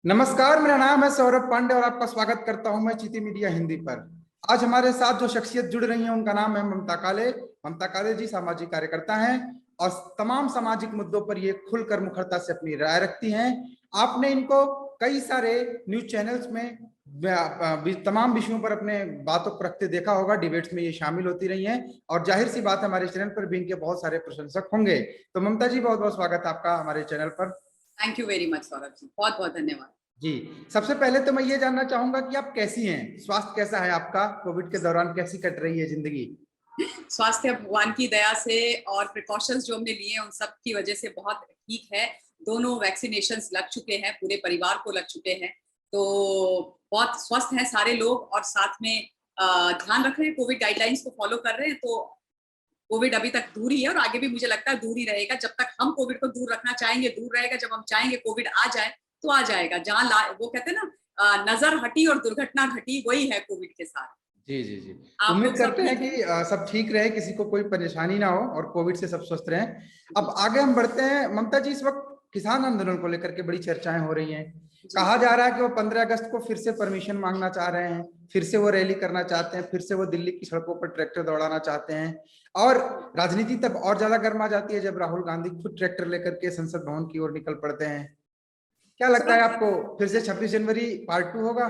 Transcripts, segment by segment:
नमस्कार, मेरा नाम है सौरभ पांडे और आपका स्वागत करता हूं मैं चीती मीडिया हिंदी पर। आज हमारे साथ जो शख्सियत जुड़ रही है उनका नाम है ममता काले। ममता काले जी सामाजिक कार्यकर्ता हैं और तमाम सामाजिक मुद्दों पर ये खुलकर मुखरता से अपनी राय रखती हैं। आपने इनको कई सारे न्यूज चैनल्स में तमाम विषयों पर अपने बातों को रखते देखा होगा। डिबेट्स में ये शामिल होती रही हैं और जाहिर सी बात हमारे चैनल पर भी इनके बहुत सारे प्रशंसक होंगे। तो ममता जी, बहुत बहुत स्वागत है आपका हमारे चैनल पर। Thank you very much Saurabh ji, बहुत बहुत धन्यवाद जी। सबसे पहले तो मैं ये जानना चाहूंगा कि आप कैसी हैं, स्वास्थ्य कैसा है आपका, कोविड के दौरान कैसी कट रही है जिंदगी? स्वास्थ्य भगवान की दया से और प्रिकॉशंस जो हमने लिए हैं उन सब की वजह से बहुत ठीक है। दोनों वैक्सीनेशंस लग चुके हैं, पूरे परिवार को लग चुके हैं, तो बहुत स्वस्थ हैं सारे लोग और साथ में ध्यान रख रहे हैं, कोविड गाइडलाइंस को फॉलो कर रहे हैं। तो कोविड अभी तक दूर ही है और आगे भी मुझे लगता है दूर ही रहेगा। जब तक हम कोविड को दूर रखना चाहेंगे दूर रहेगा, जब हम चाहेंगे कोविड आ जाए तो आ जाएगा। जहाँ वो कहते हैं ना, नजर हटी और दुर्घटना घटी, वही है कोविड के साथ। जी जी जी। आप उम्मीद लोग सब करते हैं ठीक कि हैं? सब ठीक रहे, किसी को कोई परेशानी ना हो और कोविड से सब स्वस्थ रहें। अब आगे हम बढ़ते हैं। ममता जी, इस वक्त किसान आंदोलन को लेकर के बड़ी चर्चाएं हो रही हैं। कहा जा रहा है कि वो 15 अगस्त को फिर से परमिशन मांगना चाह रहे हैं, फिर से वो रैली करना चाहते हैं, फिर से वो दिल्ली की सड़कों पर ट्रैक्टर दौड़ाना चाहते हैं। और राजनीति तब और ज्यादा गर्मा जाती है जब राहुल गांधी खुद ट्रैक्टर लेकर के संसद भवन की ओर निकल पड़ते हैं। क्या लगता है आपको, फिर से 26 जनवरी पार्ट 2 होगा?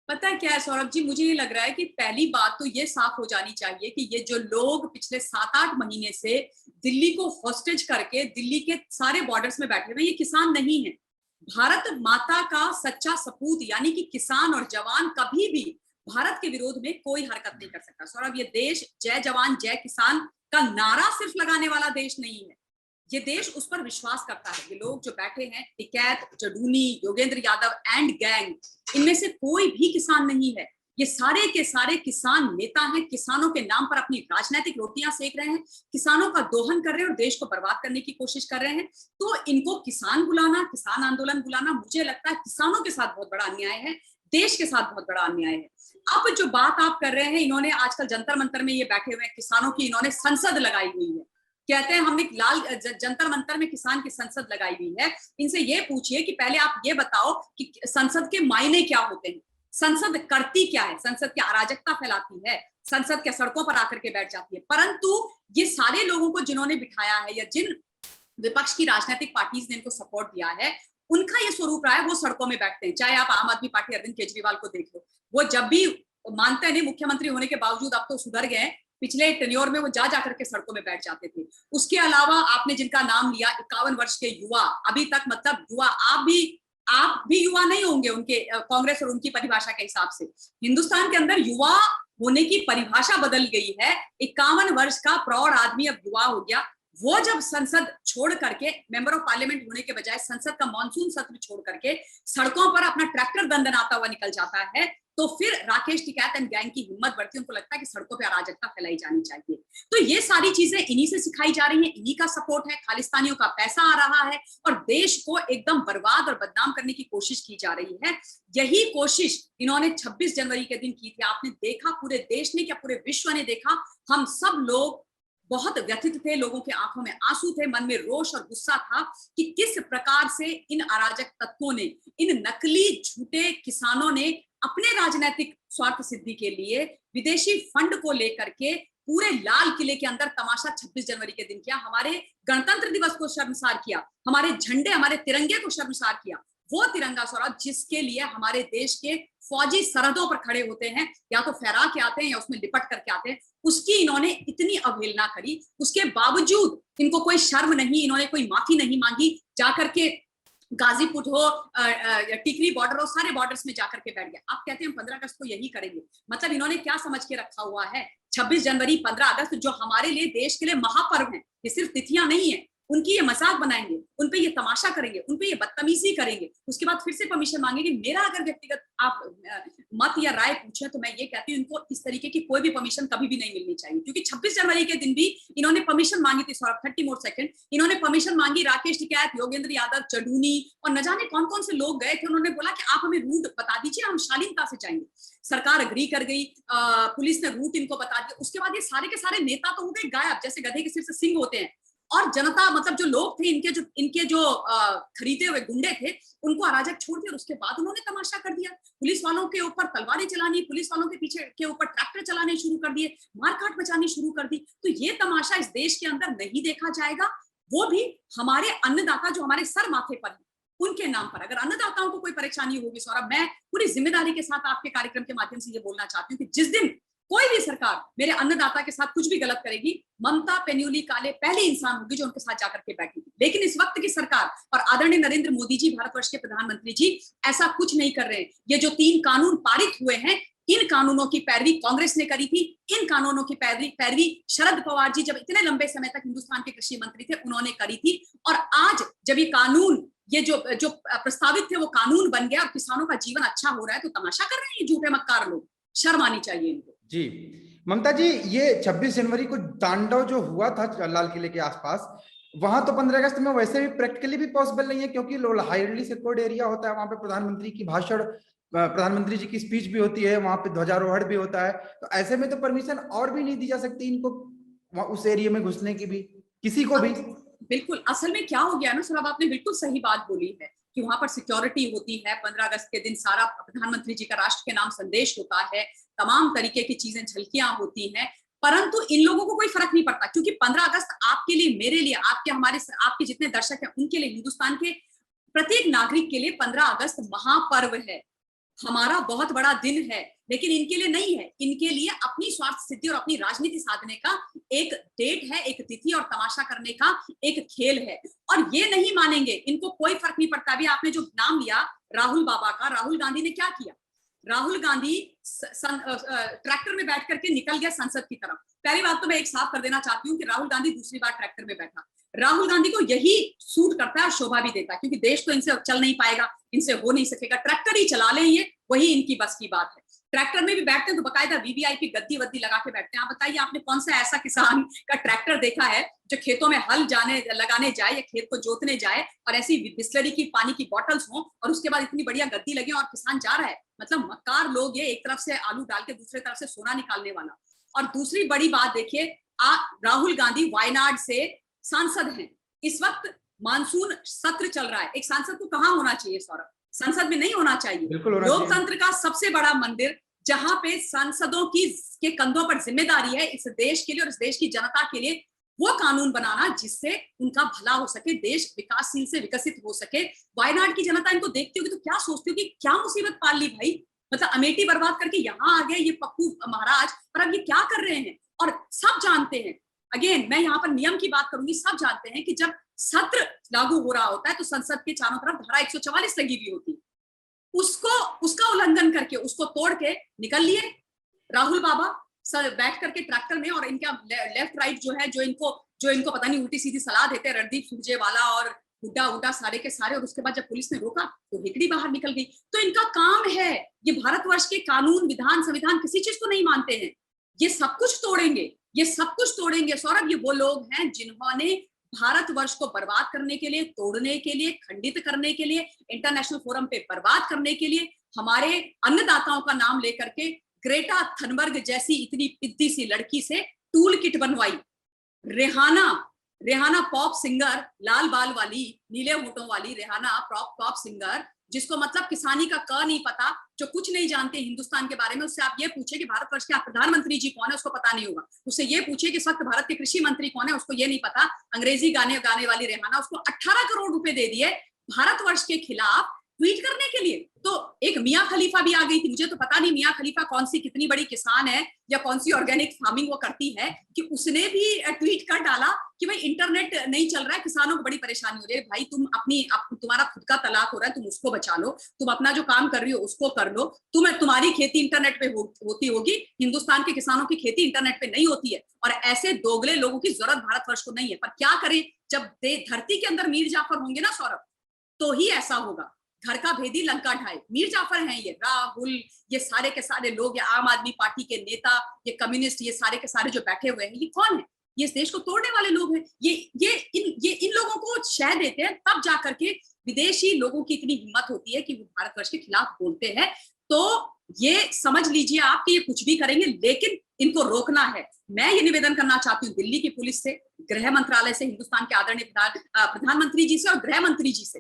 पता है क्या है सौरभ जी, मुझे ये लग रहा है कि पहली बात तो ये साफ हो जानी चाहिए कि ये जो लोग पिछले 7-8 महीने से दिल्ली को हॉस्टेज करके दिल्ली के सारे बॉर्डर्स में बैठे हुए, ये किसान नहीं है। भारत माता का सच्चा सपूत यानी कि किसान और जवान कभी भी भारत के विरोध में कोई हरकत नहीं कर सकता। सौरभ, ये देश जय जवान जय किसान का नारा सिर्फ लगाने वाला देश नहीं है, ये देश उस पर विश्वास करता है। ये लोग जो बैठे हैं, टिकैत, जडूनी, योगेंद्र यादव एंड गैंग, इनमें से कोई भी किसान नहीं है। ये सारे के सारे किसान नेता हैं, किसानों के नाम पर अपनी राजनीतिक रोटियां सेक रहे हैं, किसानों का दोहन कर रहे हैं और देश को बर्बाद करने की कोशिश कर रहे हैं। तो इनको किसान बुलाना, किसान आंदोलन बुलाना, मुझे लगता है किसानों के साथ बहुत बड़ा अन्याय है, देश के साथ बहुत बड़ा अन्याय है। अब जो बात आप कर रहे हैं, इन्होंने आजकल जंतर मंतर में ये बैठे हुए किसानों की इन्होंने संसद लगाई हुई है। कहते हैं हमने लाल जंतर मंतर में किसान की संसद लगाई हुई है। इनसे ये पूछिए कि पहले आप ये बताओ कि संसद के मायने क्या होते हैं, संसद करती क्या है, संसद क्या अराजकता फैलाती है, संसद क्या सड़कों पर आकर के बैठ जाती है। परंतु ये सारे लोगों को जिन्होंने बिठाया है या जिन विपक्ष की राजनीतिक पार्टीज ने इनको सपोर्ट दिया है, उनका ये स्वरूप रहा है, वो सड़कों में बैठते हैं। चाहे आप आम आदमी पार्टी अरविंद केजरीवाल को देख लो, वो जब भी मानते नहीं, मुख्यमंत्री होने के बावजूद अब तो सुधर गए, पिछले टेन्योर में वो जा जाकर के सड़कों में बैठ जाते थे। उसके अलावा आपने जिनका नाम लिया 51 वर्ष के युवा, अभी तक मतलब युवा, आप भी युवा नहीं होंगे उनके कांग्रेस और उनकी परिभाषा के हिसाब से। हिंदुस्तान के अंदर युवा होने की परिभाषा बदल गई है। 51 वर्ष का प्रौढ़ आदमी अब युवा हो गया। वो जब संसद छोड़ करके, मेंबर ऑफ पार्लियामेंट होने के बजाय संसद का मानसून सत्र छोड़ करके सड़कों पर अपना ट्रैक्टर दंदनाता हुआ निकल जाता है, तो फिर राकेश टिकैत एंड गैंग की हिम्मत बढ़ती है। उनको लगता है कि सड़कों पे अराजकता फैलाई जानी चाहिए। तो ये सारी चीजें इन्हीं से सिखाई जा रही हैं, इन्हीं का सपोर्ट है, खालिस्तानियों का पैसा आ रहा है और देश को एकदम बर्बाद और बदनाम करने की कोशिश की जा रही है। यही कोशिश इन्होंने 26 जनवरी के दिन की थी। आपने देखा, पूरे देश ने क्या पूरे विश्व ने देखा, हम सब लोग बहुत व्यथित थे, लोगों के आंखों में आंसू थे, मन में रोष और गुस्सा था कि किस प्रकार से इन अराजक तत्वों ने, इन नकली झूठे किसानों ने अपने राजनीतिक स्वार्थ सिद्धि के लिए विदेशी फंड को लेकर के पूरे लाल किले के अंदर तमाशा 26 जनवरी के दिन किया, हमारे गणतंत्र दिवस को शर्मसार किया, हमारे झंडे, हमारे तिरंगे को शर्मसार किया। वो तिरंगा स्वराज जिसके लिए हमारे देश के फौजी सरहदों पर खड़े होते हैं, या तो फहरा के आते हैं या उसमें लिपट करके आते हैं, उसकी इन्होंने इतनी अवहेलना करी। उसके बावजूद इनको कोई शर्म नहीं, इन्होंने कोई माफी नहीं मांगी। जाकर के गाजीपुर हो, टिकरी बॉर्डर हो, सारे बॉर्डर्स में जाकर के बैठ गए। आप कहते हैं हम 15 अगस्त को यही करेंगे, मतलब इन्होंने क्या समझ के रखा हुआ है? 26 जनवरी, 15 अगस्त जो हमारे लिए, देश के लिए महापर्व है, ये सिर्फ तिथियां नहीं है, उनकी ये मजाक बनाएंगे, उनपे ये तमाशा करेंगे, उनपे ये बदतमीजी करेंगे, उसके बाद फिर से परमिशन मांगेंगे। मेरा अगर व्यक्तिगत आप मत या राय पूछे तो मैं ये कहती हूँ, इनको इस तरीके की कोई भी परमिशन कभी भी नहीं मिलनी चाहिए, क्योंकि 26 जनवरी के दिन भी इन्होंने परमिशन मांगी थी। 30 मोर सेकंड इन्होंने परमिशन मांगी, राकेश टिकैत, योगेंद्र यादव, चडूनी और न जाने कौन कौन से लोग गए थे। उन्होंने बोला कि आप हमें रूट बता दीजिए, हम शालीनता से जाएंगे। सरकार अग्री कर गई, पुलिस ने रूट इनको बता दिया। उसके बाद ये सारे के सारे नेता तो हो गए गायब, जैसे गधे के सिर से सिंह होते हैं, और जनता मतलब जो लोग थे इनके जो खरीदे हुए गुंडे थे उनको अराजक छोड़ दिया और उसके बाद उन्होंने तमाशा कर दिया। पुलिस वालों के ऊपर तलवारें चलानी, पुलिस वालों के पीछे के ऊपर ट्रैक्टर चलाने शुरू कर दिए, मारकाट मचानी शुरू कर दी। तो ये तमाशा इस देश के अंदर नहीं देखा जाएगा, वो भी हमारे अन्नदाता जो हमारे सर माथे पर है उनके नाम पर। अगर अन्नदाताओं को कोई परेशानी होगी सौरभ, मैं पूरी जिम्मेदारी के साथ आपके कार्यक्रम के माध्यम से ये बोलना चाहती हूँ कि जिस दिन कोई भी सरकार मेरे अन्नदाता के साथ कुछ भी गलत करेगी, ममता पेन्यूली काले पहली इंसान होगी जो उनके साथ जाकर के बैठेगी। लेकिन इस वक्त की सरकार और आदरणीय नरेंद्र मोदी जी, भारतवर्ष के प्रधानमंत्री जी, ऐसा कुछ नहीं कर रहे हैं। ये जो 3 कानून पारित हुए हैं, इन कानूनों की पैरवी कांग्रेस ने करी थी, इन कानूनों की पैरवी शरद पवार जी जब इतने लंबे समय तक हिंदुस्तान के कृषि मंत्री थे उन्होंने करी थी। और आज जब ये कानून, ये जो प्रस्तावित थे वो कानून बन गया और किसानों का जीवन अच्छा हो रहा है, तो तमाशा कर रहे हैं झूठे मक्कार लोग। शर्म आनी चाहिए इनको। जी ममता जी, ये 26 जनवरी को तांडव जो हुआ था लाल किले के आसपास, वहां तो 15 अगस्त में वैसे भी प्रैक्टिकली भी पॉसिबल नहीं है, क्योंकि हाईली सिक्योर्ड एरिया होता है, वहां पे प्रधानमंत्री की भाषण, प्रधानमंत्री जी की स्पीच भी होती है, वहां पे ध्वजारोहण भी होता है। तो ऐसे में तो परमिशन और भी नहीं दी जा सकती इनको उस एरिया में घुसने की भी, किसी को भी। बिल्कुल, असल में क्या हो गया ना सर, आपने बिल्कुल सही बात बोली है कि वहां पर सिक्योरिटी होती है। 15 अगस्त के दिन सारा प्रधानमंत्री जी का राष्ट्र के नाम संदेश होता है, तमाम तरीके की चीजें, झलकियां होती हैं, परंतु इन लोगों को कोई फर्क नहीं पड़ता, क्योंकि 15 अगस्त आपके लिए, मेरे लिए, आपके जितने दर्शक हैं उनके लिए, हिंदुस्तान के प्रत्येक नागरिक के लिए 15 अगस्त महापर्व है, हमारा बहुत बड़ा दिन है। लेकिन इनके लिए नहीं है, इनके लिए अपनी स्वार्थ सिद्धि और अपनी राजनीति साधने का एक डेट है, एक तिथि और तमाशा करने का एक खेल है, और ये नहीं मानेंगे, इनको कोई फर्क नहीं पड़ता। अभी आपने जो नाम लिया राहुल बाबा का, राहुल गांधी ने क्या किया? राहुल गांधी ट्रैक्टर में बैठ करके निकल गया संसद की तरफ। पहली बात तो मैं एक साफ कर देना चाहती हूँ कि राहुल गांधी दूसरी बार ट्रैक्टर में बैठा, राहुल गांधी को यही सूट करता है और शोभा भी देता है, क्योंकि देश तो इनसे चल नहीं पाएगा, इनसे हो नहीं सकेगा, ट्रैक्टर ही चला लें, ये वही इनकी बस की बात है। ट्रैक्टर में भी बैठते हैं तो बकायदा वीवीआईपी गद्दी वद्दी लगा के बैठते हैं। आप बताइए, आपने कौन सा ऐसा किसान का ट्रैक्टर देखा है जो खेतों में हल लगाने जाए या खेत को जोतने जाए और ऐसी बिस्लरी की पानी की बॉटल्स हो और उसके बाद इतनी बढ़िया गद्दी लगे और किसान जा रहा है? मतलब मक्कार लोग ये, एक तरफ से आलू डाल के दूसरे तरफ से सोना निकालने वाला। और दूसरी बड़ी बात देखिए, राहुल गांधी वायनाड से सांसद हैं, इस वक्त मानसून सत्र चल रहा है, एक सांसद को कहाँ होना चाहिए सौरभ? संसद में नहीं होना चाहिए। लोकतंत्र का सबसे बड़ा मंदिर, जहां पे सांसदों के कंधों पर जिम्मेदारी है इस देश के लिए और इस देश की जनता के लिए वो कानून बनाना जिससे उनका भला हो सके, देश विकासशील से विकसित हो सके। वायनाड की जनता इनको देखती होगी तो क्या सोचती होगी, क्या मुसीबत पाल ली भाई, मतलब अमेठी बर्बाद करके यहाँ आ गए ये पप्पू महाराज, पर अब ये क्या कर रहे हैं? और सब जानते हैं, अगेन मैं यहाँ पर नियम की बात करूंगी, सब जानते हैं कि जब सत्र लागू हो रहा होता है तो संसद के चारों तरफ धारा 144 लगी हुई होती है, उसका उल्लंघन करके, उसको तोड़ के निकल लिए राहुल बाबा बैठ करके ट्रैक्टर में। और इनका लेफ्ट राइट जो है, जो इनको पता नहीं उल्टी सीधी सलाह देते हैं, रणदीप सुरजेवाला और हुड्डा सारे के सारे। और उसके बाद जब पुलिस ने रोका तो हिकड़ी बाहर निकल गई। तो इनका काम है, ये भारतवर्ष के कानून, विधान, संविधान किसी चीज को नहीं मानते हैं, ये सब कुछ तोड़ेंगे, ये सब कुछ तोड़ेंगे सौरभ। ये वो लोग हैं जिन्होंने भारतवर्ष को बर्बाद करने के लिए, तोड़ने के लिए, खंडित करने के लिए, इंटरनेशनल फोरम पे बर्बाद करने के लिए हमारे अन्नदाताओं का नाम लेकर के ग्रेटा थनबर्ग जैसी इतनी पिद्दी सी लड़की से टूल किट बनवाई। रेहाना पॉप सिंगर, लाल बाल वाली, नीले होठों वाली रेहाना पॉप सिंगर, जिसको मतलब किसानी का क नहीं पता, जो कुछ नहीं जानते हिंदुस्तान के बारे में, उससे आप ये पूछे कि भारतवर्ष के प्रधानमंत्री जी कौन है, उसको पता नहीं होगा। उससे ये पूछे कि इस वक्त भारत के कृषि मंत्री कौन है, उसको ये नहीं पता। अंग्रेजी गाने वाली रेहाना, उसको 18 करोड़ रुपए दे दिए भारतवर्ष के खिलाफ ट्वीट करने के लिए। तो एक मियां खलीफा भी आ गई थी, मुझे तो पता नहीं मियां खलीफा कौन सी कितनी बड़ी किसान है या कौन सी ऑर्गेनिक फार्मिंग वो करती है, कि उसने भी ट्वीट कर डाला कि भाई इंटरनेट नहीं चल रहा है, किसानों को बड़ी परेशानी हो रही है। भाई तुम्हारा खुद का तलाक हो रहा है, तुम उसको बचा लो, तुम अपना जो काम कर रही हो उसको कर लो। तुम्हारी खेती इंटरनेट पे होती होगी, हिंदुस्तान के किसानों की खेती इंटरनेट पे नहीं होती है। और ऐसे दोगले लोगों की जरूरत भारतवर्ष को नहीं है। पर क्या करें, जब धरती के अंदर मीर जाफर होंगे ना सौरभ, तो ही ऐसा होगा। घर का भेदी लंका ढाए, मीर जाफर हैं ये, राहुल, ये सारे के सारे लोग, ये आम आदमी पार्टी के नेता, ये कम्युनिस्ट, ये सारे के सारे जो बैठे हुए हैं, ये कौन है? ये इस देश को तोड़ने वाले लोग हैं। ये इन लोगों को शह देते हैं, तब जाकर के विदेशी लोगों की इतनी हिम्मत होती है कि वो भारतवर्ष के खिलाफ बोलते हैं। तो ये समझ लीजिए आप कि ये कुछ भी करेंगे, लेकिन इनको रोकना है। मैं ये निवेदन करना चाहती हूँ दिल्ली की पुलिस से, गृह मंत्रालय से, हिंदुस्तान के आदरणीय प्रधानमंत्री जी से और गृह मंत्री जी से,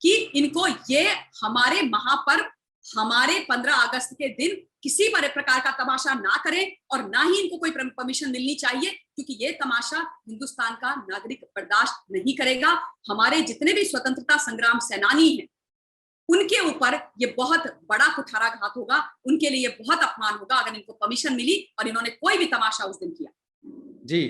कि इनको ये हमारे महापर्व, हमारे 15 अगस्त के दिन किसी बड़े प्रकार का तमाशा ना करें, और ना ही इनको कोई परमिशन मिलनी चाहिए, क्योंकि ये तमाशा हिंदुस्तान का नागरिक बर्दाश्त नहीं करेगा। हमारे जितने भी स्वतंत्रता संग्राम सेनानी हैं, उनके ऊपर ये बहुत बड़ा कुठाराघात होगा, उनके लिए बहुत अपमान होगा अगर इनको परमिशन मिली और इन्होंने कोई भी तमाशा उस दिन किया। जी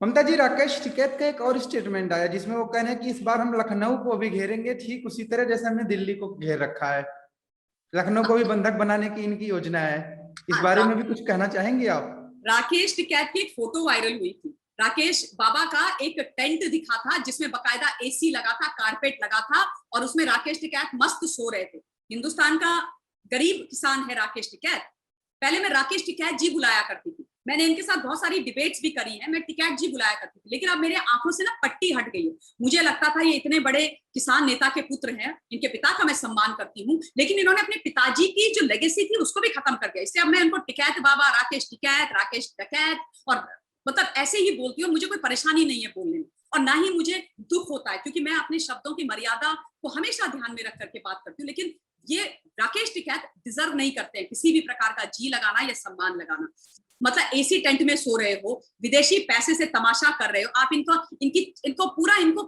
ममता जी, राकेश टिकैत का एक और स्टेटमेंट आया जिसमें वो कह रहे हैं कि इस बार हम लखनऊ को भी घेरेंगे, ठीक उसी तरह जैसे हमने दिल्ली को घेर रखा है। लखनऊ को भी बंधक बनाने की इनकी योजना है। इस बारे में भी कुछ कहना चाहेंगे आप? राकेश टिकैत की एक फोटो वायरल हुई थी। राकेश बाबा का एक टेंट दिखा था जिसमें बकायदा एसी लगा था, कारपेट लगा था, और उसमें राकेश टिकैत मस्त सो रहे थे। हिंदुस्तान का गरीब किसान है राकेश टिकैत। पहले मैं राकेश टिकैत जी बुलाया करती थी, मैंने इनके साथ बहुत सारी डिबेट्स भी करी हैं, मैं टिकैत जी बुलाया करती थी, लेकिन अब मेरे आंखों से ना पट्टी हट गई है। मुझे लगता था ये इतने बड़े किसान नेता के पुत्र हैं, इनके पिता का मैं सम्मान करती हूँ, लेकिन इन्होंने अपने पिताजी की जो लेगेसी थी उसको भी खत्म कर दिया। इससे अब मैं इनको टिकैत बाबा, राकेश टिकैत, राकेश डकैत, और मतलब ऐसे ही बोलती हूँ। मुझे कोई परेशानी नहीं है बोलने में, और ना ही मुझे दुख होता है, क्योंकि मैं अपने शब्दों की मर्यादा को हमेशा ध्यान में रख करके बात करती हूँ। लेकिन ये राकेश टिकैत डिजर्व नहीं करते हैं किसी भी प्रकार का जी लगाना या सम्मान लगाना। मतलब एसी टेंट में सो रहे हो, विदेशी पैसे से तमाशा कर रहे हो आप, इनको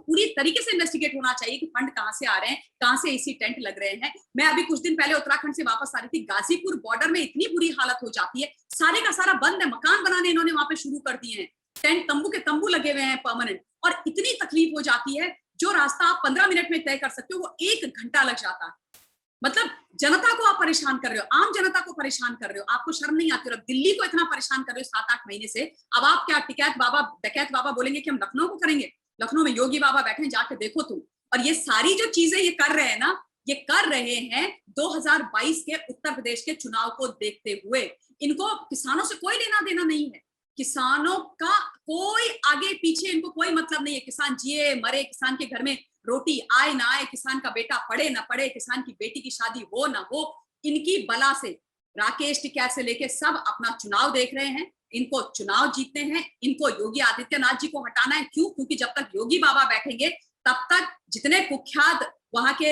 पूरी तरीके से इन्वेस्टिगेट होना चाहिए कि फंड कहां से आ रहे हैं, कहां से एसी टेंट लग रहे हैं। मैं अभी कुछ दिन पहले उत्तराखंड से वापस आ रही थी, गाजीपुर बॉर्डर में इतनी बुरी हालत हो जाती है, सारे का सारा बंद है, मकान बनाने इन्होंने वहां पे शुरू कर दिए हैं, टेंट तंबू के तंबू लगे हुए हैं परमानेंट, और इतनी तकलीफ हो जाती है, जो रास्ता आप 15 मिनट में तय कर सकते हो वो 1 घंटा लग जाता है। मतलब जनता को आप परेशान कर रहे हो, आम जनता को परेशान कर रहे हो, आपको शर्म नहीं आती? और दिल्ली को इतना परेशान कर रहे हो 7-8 महीने से, अब आप क्या टिकैत बाबा, डकैत बाबा बोलेंगे कि हम लखनऊ को करेंगे? लखनऊ में योगी बाबा बैठे हैं, जाके देखो तुम। और ये सारी जो चीजें ये कर रहे हैं ना, ये कर रहे हैं 2022 के उत्तर प्रदेश के चुनाव को देखते हुए। इनको किसानों से कोई लेना देना नहीं है, किसानों का कोई आगे पीछे इनको कोई मतलब नहीं है। किसान जिए मरे, किसान के घर में रोटी आए ना आए, किसान का बेटा पढ़े ना पढ़े, किसान की बेटी की शादी हो ना हो, इनकी बला से राकेश टिकैत से लेके सब अपना चुनाव देख रहे हैं। इनको चुनाव जीतने हैं, इनको योगी आदित्यनाथ जी को हटाना है। क्यों? क्योंकि जब तक योगी बाबा बैठेंगे तब तक जितने कुख्यात वहां के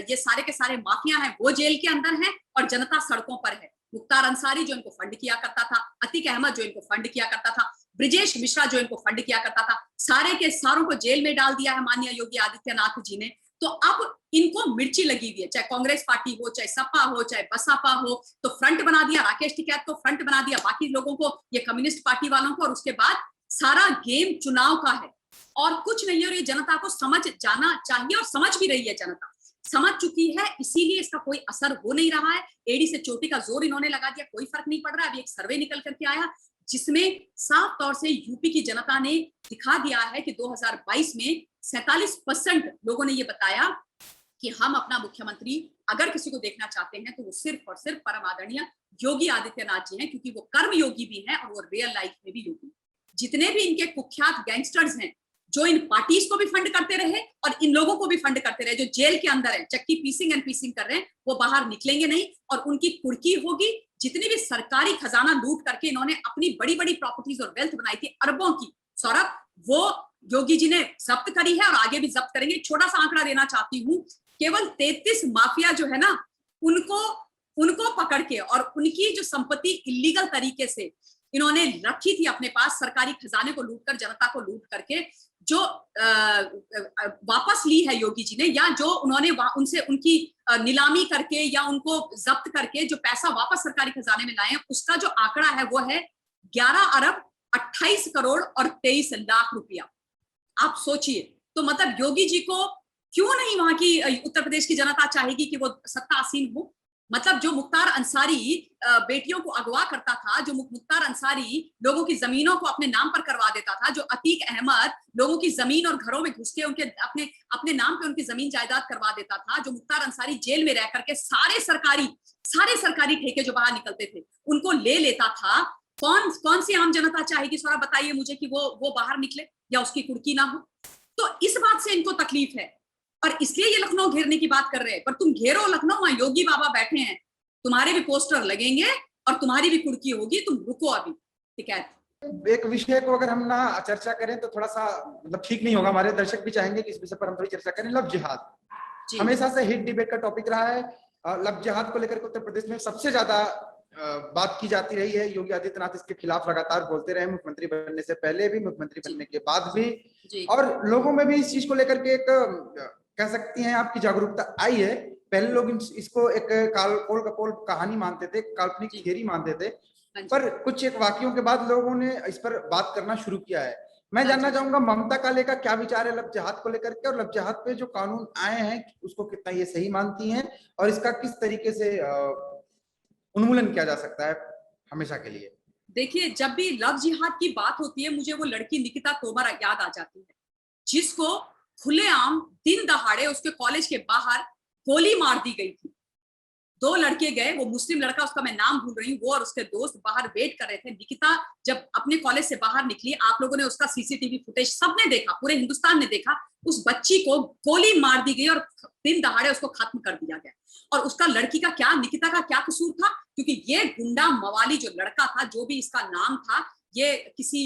ये सारे के सारे माफिया हैं वो जेल के अंदर हैं और जनता सड़कों पर है। मुख्तार अंसारी जो इनको फंड किया करता था, अतीक अहमद जो इनको फंड किया करता था, ब्रिजेश मिश्रा जो इनको फंड किया करता था, सारे के सारों को जेल में डाल दिया है माननीय योगी आदित्यनाथ जी ने। तो अब इनको मिर्ची लगी हुई है, चाहे कांग्रेस पार्टी हो, चाहे सपा हो, चाहे बसपा हो, तो फ्रंट बना दिया, राकेश टिकैत को फ्रंट बना दिया, बाकी लोगों को, ये कम्युनिस्ट पार्टी वालों को, और उसके बाद सारा गेम चुनाव का है और कुछ नहीं है। और ये जनता को समझ जाना चाहिए, और समझ भी रही है, जनता समझ चुकी है, इसीलिए इसका कोई असर हो नहीं रहा है। एड़ी से चोटी का जोर इन्होंने लगा दिया, कोई फर्क नहीं पड़ रहा। अभी एक सर्वे निकल करके आया जिसमें साफ तौर से यूपी की जनता ने दिखा दिया है कि 2022 में 47% लोगों ने ये बताया कि हम अपना मुख्यमंत्री अगर किसी को देखना चाहते हैं तो वो सिर्फ और सिर्फ परम आदरणीय योगी आदित्यनाथ जी हैं, क्योंकि वो कर्म योगी भी हैं और वो रियल लाइफ में भी योगी। जितने भी इनके कुख्यात गैंगस्टर्स हैं जो इन पार्टीज को भी फंड करते रहे और इन लोगों को भी फंड करते रहे, जो जेल के अंदर है, चक्की पीसिंग एंड पीसिंग कर रहे हैं, वो बाहर निकलेंगे नहीं और उनकी कुर्की होगी। जितनी भी सरकारी खजाना लूट करके इन्होंने अपनी बड़ी बड़ी प्रॉपर्टीज और वेल्थ बनाई थी अरबों की, सौरभ, वो योगी जी ने जब्त करी है और आगे भी जब्त करेंगे। छोटा सा आंकड़ा देना चाहती हूँ, केवल 33 माफिया जो है ना, उनको पकड़ के और उनकी जो संपत्ति इलीगल तरीके से इन्होंने रखी थी अपने पास, सरकारी खजाने को लूट कर, जनता को लूट करके जो वापस ली है योगी जी ने, या जो उन्होंने उनसे उनकी नीलामी करके या उनको जब्त करके जो पैसा वापस सरकारी खजाने में लाए, उसका जो आंकड़ा है वो है 11 अरब 28 करोड़ और 23 लाख रुपया। आप सोचिए, तो मतलब योगी जी को क्यों नहीं वहां की उत्तर प्रदेश की जनता चाहेगी कि वो सत्ता आसीन हो? मतलब जो मुख्तार अंसारी बेटियों को अगवा करता था, जो मुख्तार अंसारी लोगों की जमीनों को अपने नाम पर करवा देता था, जो अतीक अहमद लोगों की जमीन और घरों में घुस के उनके अपने नाम पे उनकी जमीन जायदाद करवा देता था, जो मुख्तार अंसारी जेल में रह करके सारे सरकारी ठेके जो बाहर निकलते थे उनको ले लेता था, कौन सी आम जनता चाहेगी? सौरभ बताइए मुझे कि वो बाहर निकले या उसकी कुर्की ना हो। तो इस बात से इनको तकलीफ है और इसलिए ये लखनऊ घेरने की बात कर रहे हैं। पर तुम घेरो लखनऊ, वहां योगी बाबा बैठे हैं, तुम्हारे भी पोस्टर लगेंगे और तुम्हारी भी कुर्की होगी, तुम रुको अभी। ठीक है, एक विषय को अगर हम ना चर्चा करें तो थोड़ा सा मतलब ठीक नहीं होगा, हमारे दर्शक भी चाहेंगे कि इस विषय पर हम थोड़ी चर्चा करें। लव जिहाद हमेशा से हिट डिबेट का टॉपिक रहा है। लव जिहाद को लेकर के उत्तर प्रदेश में सबसे ज्यादा बात की जाती रही है। योगी आदित्यनाथ इसके खिलाफ लगातार बोलते रहे, मुख्यमंत्री बनने से पहले भी, मुख्यमंत्री बनने के बाद भी, और लोगों में भी इस चीज को लेकर के एक कह सकती हैं आपकी जागरूकता आई है। पहले लोग इसको एक पोल कपोल कहानी मानते थे, काल्पनिक थियरी मानते थे, पर कुछ एक वाकयों के बाद लोगों ने इस पर बात करना शुरू किया है। मैं जानना चाहूंगा ममता काले का क्या विचार है लव जिहाद को लेकर के, और लव जिहाद पे जो कानून आए हैं उसको कितना ये सही मानती हैं, और इसका किस तरीके से उन्मूलन किया जा सकता है हमेशा के लिए। देखिए, जब भी लव जिहाद की बात होती है, मुझे वो लड़की निकिता तोमर याद आ जाती है, जिसको खुलेआम दिन दहाड़े उसके कॉलेज के बाहर गोली मार दी गई थी। 2 लड़के गए, वो मुस्लिम लड़का, उसका मैं नाम भूल रही हूँ, वो और उसके दोस्त बाहर वेट कर रहे थे। निकिता जब अपने कॉलेज से बाहर निकली, आप लोगों ने उसका सीसीटीवी फुटेज सबने देखा, पूरे हिंदुस्तान ने देखा, उस बच्ची को गोली मार दी गई और दिन दहाड़े उसको खत्म कर दिया गया। और उसका लड़की का क्या, निकिता का क्या कसूर था? क्योंकि ये गुंडा मवाली जो लड़का था, जो भी इसका नाम था, ये किसी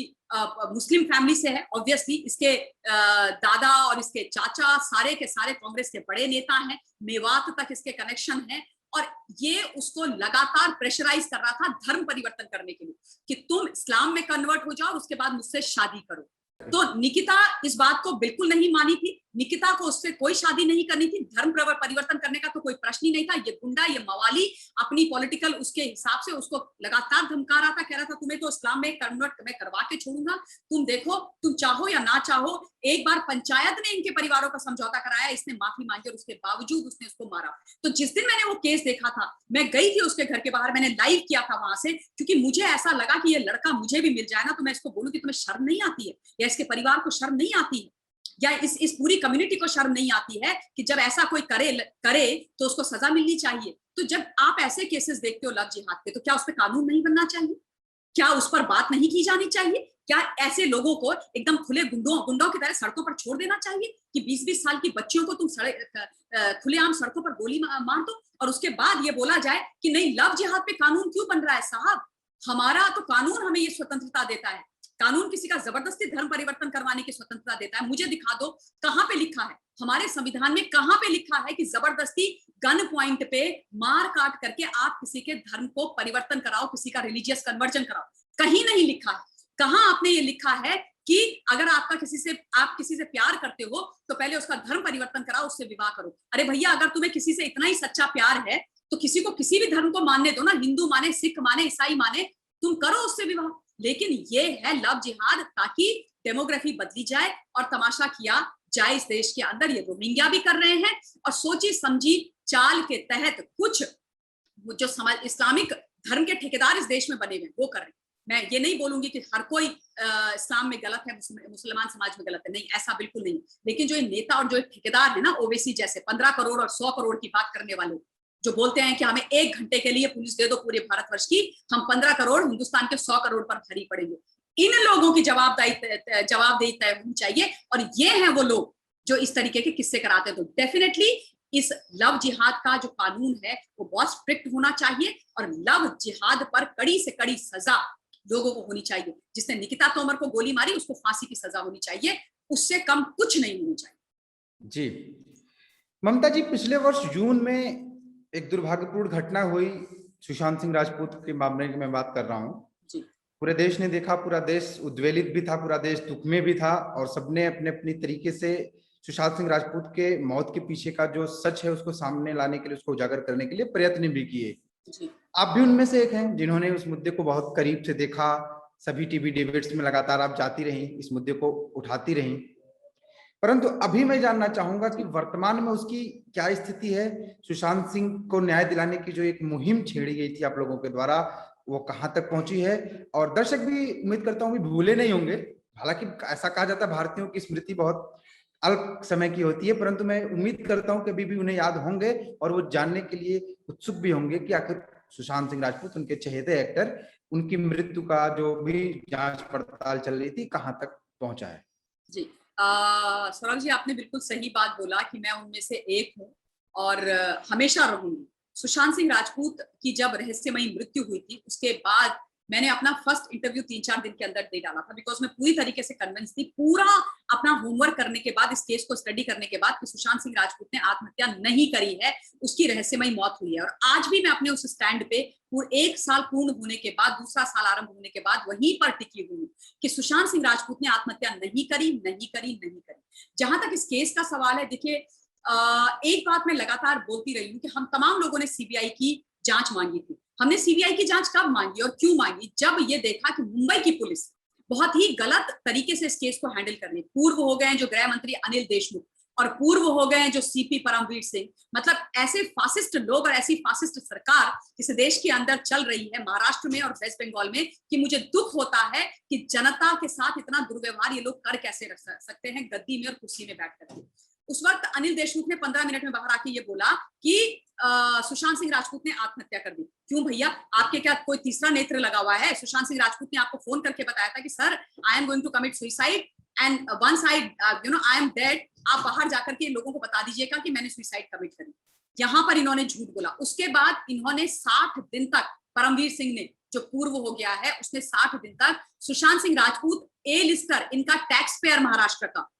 मुस्लिम फैमिली से है। ऑब्वियसली इसके दादा और इसके चाचा सारे के सारे कांग्रेस के बड़े नेता हैं, मेवात तक इसके कनेक्शन है, और ये उसको लगातार प्रेशराइज कर रहा था धर्म परिवर्तन करने के लिए कि तुम इस्लाम में कन्वर्ट हो जाओ, उसके बाद मुझसे शादी करो। तो निकिता इस बात को बिल्कुल नहीं मानी थी। निकिता को उससे कोई शादी नहीं करनी थी, धर्म परिवर्तन करने का तो कोई प्रश्न ही नहीं था। ये गुंडा, ये मवाली अपनी पॉलिटिकल उसके हिसाब से उसको लगातार धमका रहा था, कह रहा था तुम्हें तो इस्लाम में कन्वर्ट मैं करवा के छोड़ूंगा, तुम देखो, तुम चाहो या ना चाहो। एक बार पंचायत ने इनके परिवारों का समझौता कराया, इसने माफी मांगी और उसके बावजूद उसने उसको मारा। तो जिस दिन मैंने वो केस देखा था, मैं गई थी उसके घर के बाहर, मैंने लाइव किया था वहां से, क्योंकि मुझे ऐसा लगा कि ये लड़का मुझे भी मिल जाए ना, तो मैं इसको बोलूं कि तुम्हें शर्म नहीं आती है, या इसके परिवार को शर्म नहीं आती है, या इस पूरी कम्युनिटी को शर्म नहीं आती है कि जब ऐसा कोई करे तो उसको सजा मिलनी चाहिए। तो जब आप ऐसे केसेस देखते हो लव जिहाद पे, तो क्या उस पर कानून नहीं बनना चाहिए? क्या उस पर बात नहीं की जानी चाहिए? क्या ऐसे लोगों को एकदम खुले गुंडों की तरह सड़कों पर छोड़ देना चाहिए कि 20-20 साल की बच्चियों को तुम खुलेआम सड़कों पर गोली मार दो, और उसके बाद ये बोला जाए कि नहीं लव जिहाद पे कानून क्यों बन रहा है? साहब, हमारा तो कानून हमें ये स्वतंत्रता देता है। कानून किसी का जबरदस्ती धर्म परिवर्तन करवाने की स्वतंत्रता देता है? मुझे दिखा दो कहां पे लिखा है, हमारे संविधान में कहां पे लिखा है कि जबरदस्ती गन पॉइंट पे मार काट करके आप किसी के धर्म को परिवर्तन कराओ, किसी का रिलीजियस कन्वर्जन कराओ? कहीं नहीं लिखा है। कहां आपने ये लिखा है कि अगर आप किसी से प्यार करते हो तो पहले उसका धर्म परिवर्तन कराओ, उससे विवाह करो? अरे भैया, अगर तुम्हें किसी से इतना ही सच्चा प्यार है तो किसी को किसी भी धर्म को मानने दो ना, हिंदू माने, सिख माने, ईसाई माने, तुम करो उससे विवाह। लेकिन ये है लव जिहाद, ताकि डेमोग्राफी बदली जाए और तमाशा किया जाए इस देश के अंदर। ये रोहिंग्या भी कर रहे हैं, और सोची समझी चाल के तहत कुछ जो समाज इस्लामिक धर्म के ठेकेदार इस देश में बने हुए वो कर रहे हैं। मैं ये नहीं बोलूंगी कि हर कोई इस्लाम में गलत है, मुसलमान समाज में गलत है, नहीं, ऐसा बिल्कुल नहीं। लेकिन जो नेता और जो ठेकेदार है ना, ओवैसी जैसे 15 करोड़ और 100 करोड़ की बात करने वाले, जो बोलते हैं कि हमें 1 घंटे के लिए पुलिस दे दो पूरे भारतवर्ष की, हम 15 करोड़ हिंदुस्तान के 100 करोड़ पर भारी पड़ेंगे। इन लोगों की जवाबदेही तय होनी चाहिए, और ये हैं वो लोग जो इस तरीके के किस्से कराते हैं। तो डेफिनेटली इस लव जिहाद का जो कानून है वो बहुत स्ट्रिक्ट होना चाहिए, और लव जिहाद पर कड़ी से कड़ी सजा लोगों को होनी चाहिए। जिसने निकिता तोमर को गोली मारी उसको फांसी की सजा होनी चाहिए, उससे कम कुछ नहीं होनी चाहिए। जी ममता जी, पिछले वर्ष जून में एक दुर्भाग्यपूर्ण घटना हुई, सुशांत सिंह राजपूत के मामले की मैं बात कर रहा हूँ। पूरे देश ने देखा, पूरा देश उद्वेलित भी था, पूरा देश दुख में भी था, और सबने अपने अपनी तरीके से सुशांत सिंह राजपूत के मौत के पीछे का जो सच है उसको सामने लाने के लिए, उसको उजागर करने के लिए प्रयत्न भी किए। आप भी उनमें से एक हैं जिन्होंने उस मुद्दे को बहुत करीब से देखा। सभी टीवी डिबेट्स में लगातार आप जाती रही, इस मुद्दे को उठाती रही, परंतु अभी मैं जानना चाहूंगा कि वर्तमान में उसकी क्या स्थिति है। सुशांत सिंह को न्याय दिलाने की जो एक मुहिम छेड़ी गई थी आप लोगों के द्वारा, वो कहां तक पहुंची है? और दर्शक भी उम्मीद करता हूँ भूले नहीं होंगे, हालांकि ऐसा कहा जाता है भारतीयों की स्मृति बहुत अल्प समय की होती है, परंतु मैं उम्मीद करता हूँ कि अभी भी उन्हें याद होंगे, और वो जानने के लिए उत्सुक भी होंगे कि आखिर सुशांत सिंह राजपूत, उनके चहेते एक्टर, उनकी मृत्यु का जो भी जांच पड़ताल चल रही थी, कहां तक पहुंचा है। जी, सौरभ जी, आपने बिल्कुल सही बात बोला कि मैं उनमें से एक हूँ और हमेशा रहूंगी। सुशांत सिंह राजपूत की जब रहस्यमयी मृत्यु हुई थी उसके बाद मैंने अपना फर्स्ट इंटरव्यू 3-4 दिन के अंदर दे डाला था, बिकॉज मैं पूरी तरीके से कन्विंस थी, पूरा अपना होमवर्क करने के बाद, इस केस को स्टडी करने के बाद, कि सुशांत सिंह राजपूत ने आत्महत्या नहीं करी है, उसकी रहस्यमयी मौत हुई है। और आज भी मैं अपने उस स्टैंड पे 1 साल पूर्ण होने के बाद, दूसरा साल आरंभ होने के बाद वहीं पर टिकी हुई कि सुशांत सिंह राजपूत ने आत्महत्या नहीं करी। जहां तक इस केस का सवाल है, देखिए एक बात मैं लगातार बोलती रही हूँ कि हम तमाम लोगों ने सीबीआई की जांच मांगी थी। हमने सीबीआई की जांच कब मांगी और क्यों मांगी? जब ये देखा कि मुंबई की पुलिस बहुत ही गलत तरीके से इस केस को हैंडल कर रही है। पूर्व हो गए जो गृह मंत्री अनिल देशमुख और पूर्व हो गए जो सीपी परमवीर सिंह, मतलब ऐसे फासिस्ट लोग और ऐसी फासिस्ट सरकार इस देश के अंदर चल रही है, महाराष्ट्र में और वेस्ट बंगाल में, कि मुझे दुख होता है कि जनता के साथ इतना दुर्व्यवहार ये लोग कर कैसे रख सकते हैं गद्दी में और कुर्सी में बैठ करके। उस वक्त अनिल देशमुख ने 15 मिनट में बाहर आके ये बोला कि सुशांत सिंह राजपूत ने आत्महत्या कर दी। क्यों भैया, आपके क्या कोई तीसरा नेत्र लगा हुआ है? सुशांत सिंह राजपूत ने आपको फोन करके बताया था कि sir I am going to commit suicide and once I I am dead, आप बाहर जाकर के लोगों को बता दीजिएगा कि मैंने सुसाइड कमिट करी। यहाँ पर इन्होंने झूठ बोला। उसके बाद इन्होंने 60 दिन तक, परमवीर सिंह ने जो पूर्व हो गया है उसने 60 दिन तक सुशांत सिंह राजपूत, ए लिस्टर, इनका टैक्स पेयर महाराष्ट्र का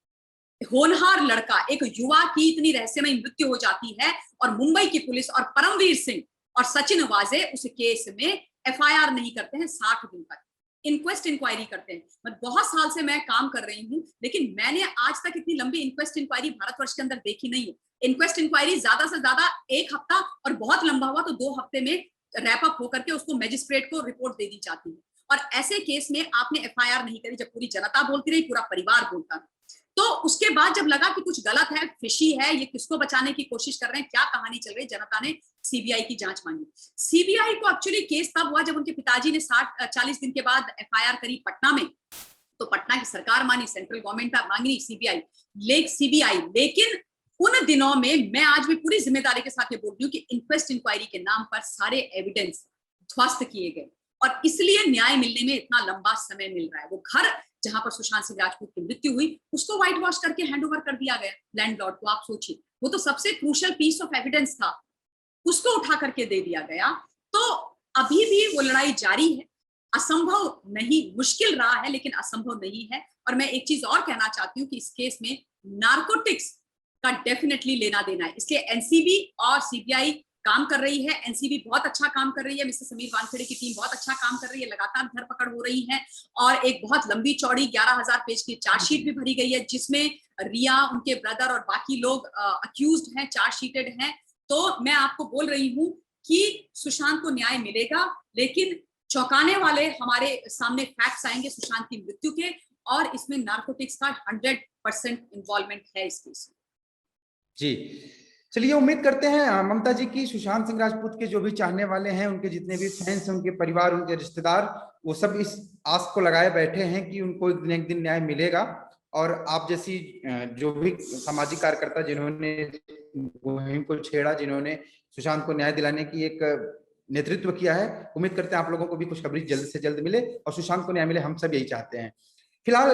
होनहार लड़का, एक युवा की इतनी रहस्यमय मृत्यु हो जाती है और मुंबई की पुलिस और परमवीर सिंह और सचिन वाजे उस केस में एफआईआर नहीं करते हैं 60 दिन तक, इंक्वेस्ट इंक्वायरी करते हैं। मैं बहुत साल से मैं काम कर रही हूँ, लेकिन मैंने आज तक इतनी लंबी इंक्वेस्ट इंक्वायरी भारतवर्ष के अंदर देखी नहीं है। इंक्वेस्ट इंक्वायरी ज्यादा से ज्यादा 1 हफ्ता और बहुत लंबा हुआ तो 2 हफ्ते में रैप अप होकर के उसको मैजिस्ट्रेट को रिपोर्ट दे दी जाती है। और ऐसे केस में आपने एफआईआर नहीं करी, जब पूरी जनता बोलती रही, पूरा परिवार बोलता रहा। तो उसके बाद जब लगा कि कुछ गलत है, फिशी है, ये किसको बचाने की कोशिश कर रहे हैं, क्या कहानी चल रही है, जनता ने सीबीआई की जांच मांगी। सीबीआई को एक्चुअली केस तब हुआ जब उनके पिताजी ने 40 दिन के बाद एफआईआर करी पटना में, तो पटना की सरकार मानी, सेंट्रल गवर्नमेंट मांगी सीबीआई, लेकिन उन दिनों में मैं आज भी पूरी जिम्मेदारी के साथ ये बोल रही हूँ कि इंक्वेस्ट इंक्वायरी के नाम पर सारे एविडेंस ध्वस्त किए गए और इसलिए न्याय मिलने में इतना लंबा समय मिल रहा है। वो घर जहां पर सुशांत सिंह राजपूत की मृत्यु हुई उसको व्हाइट वॉश करके हैंडओवर कर दिया गया लैंडलॉर्ड को। आप सोचिए, वो तो सबसे क्रूशियल पीस ऑफ एविडेंस था, उसको उठा करके दे दिया गया। तो अभी भी वो लड़ाई जारी है, असंभव नहीं, मुश्किल रहा है लेकिन असंभव नहीं है। और मैं एक चीज और कहना चाहती हूँ कि इस केस में नार्कोटिक्स का डेफिनेटली लेना देना है, इसलिए एनसीबी और सीबीआई काम कर रही है। एनसीबी बहुत अच्छा काम कर रही है, मिस्टर समीर वानखेड़े की टीम बहुत अच्छा काम कर रही है, लगातार धरपकड़ हो रही है और एक बहुत लंबी चौड़ी 11,000 पेज की चार्जशीट भी भरी गई है, जिसमें रिया, उनके ब्रदर और बाकी लोग अक्यूज्ड हैं, चार्जशीटेड हैं। तो मैं आपको बोल रही हूँ कि सुशांत को न्याय मिलेगा, लेकिन चौंकाने वाले हमारे सामने फैक्ट्स आएंगे सुशांत की मृत्यु के, और इसमें नार्कोटिक्स का 100% इन्वॉल्वमेंट है इस केस में। जी चलिए, उम्मीद करते हैं ममता जी की सुशांत सिंह राजपूत के जो भी चाहने वाले हैं, उनके जितने भी फैंस हैं, उनके परिवार, उनके रिश्तेदार, वो सब इस आस को लगाए बैठे हैं कि उनको एक दिन न्याय मिलेगा। और आप जैसी जो भी सामाजिक कार्यकर्ता जिन्होंने मुहिम को छेड़ा, जिन्होंने सुशांत को न्याय दिलाने की एक नेतृत्व किया है, उम्मीद करते हैं आप लोगों को भी खुशखबरी जल्द से जल्द मिले और सुशांत को न्याय मिले। हम सब यही चाहते हैं। फिलहाल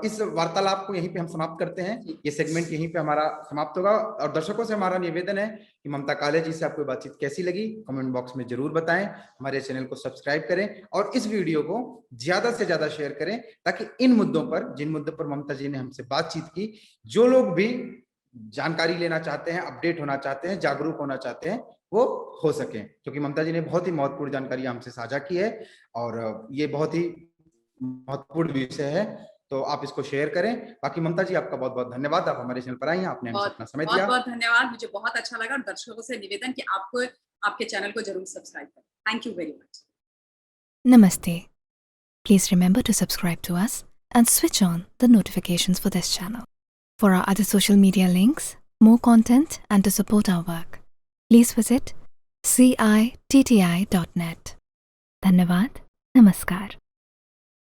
इस वार्तालाप को यहीं पे हम समाप्त करते हैं, ये सेगमेंट यहीं पे हमारा समाप्त होगा। और दर्शकों से हमारा निवेदन है कि ममता काले जी से आपको बातचीत कैसी लगी कमेंट बॉक्स में जरूर बताएं, हमारे चैनल को सब्सक्राइब करें और इस वीडियो को ज्यादा से ज्यादा शेयर करें, ताकि इन मुद्दों पर, जिन मुद्दों पर ममता जी ने हमसे बातचीत की, जो लोग भी जानकारी लेना चाहते हैं, अपडेट होना चाहते हैं, जागरूक होना चाहते हैं, वो हो सके, क्योंकि ममता जी ने बहुत ही महत्वपूर्ण जानकारी हमसे साझा की है और ये बहुत ही महत्वपूर्ण विषय है, तो आप इसको शेयर करें। बाकी ममता जी, आपका बहुत बहुत धन्यवाद, आप हमारे चैनल पर आई हैं, आपने हमसे अपना समय दिया। बहुत धन्यवाद, मुझे बहुत अच्छा लगा। और दर्शकों से निवेदन कि आपको आपके चैनल को जरूर सब्सक्राइब करें। Thank you very much. Namaste. Please remember to subscribe to us and switch on the notifications for this channel. For our other social media links, more content and to support our work, please visit citti.net. Dhanyavad. Namaskar.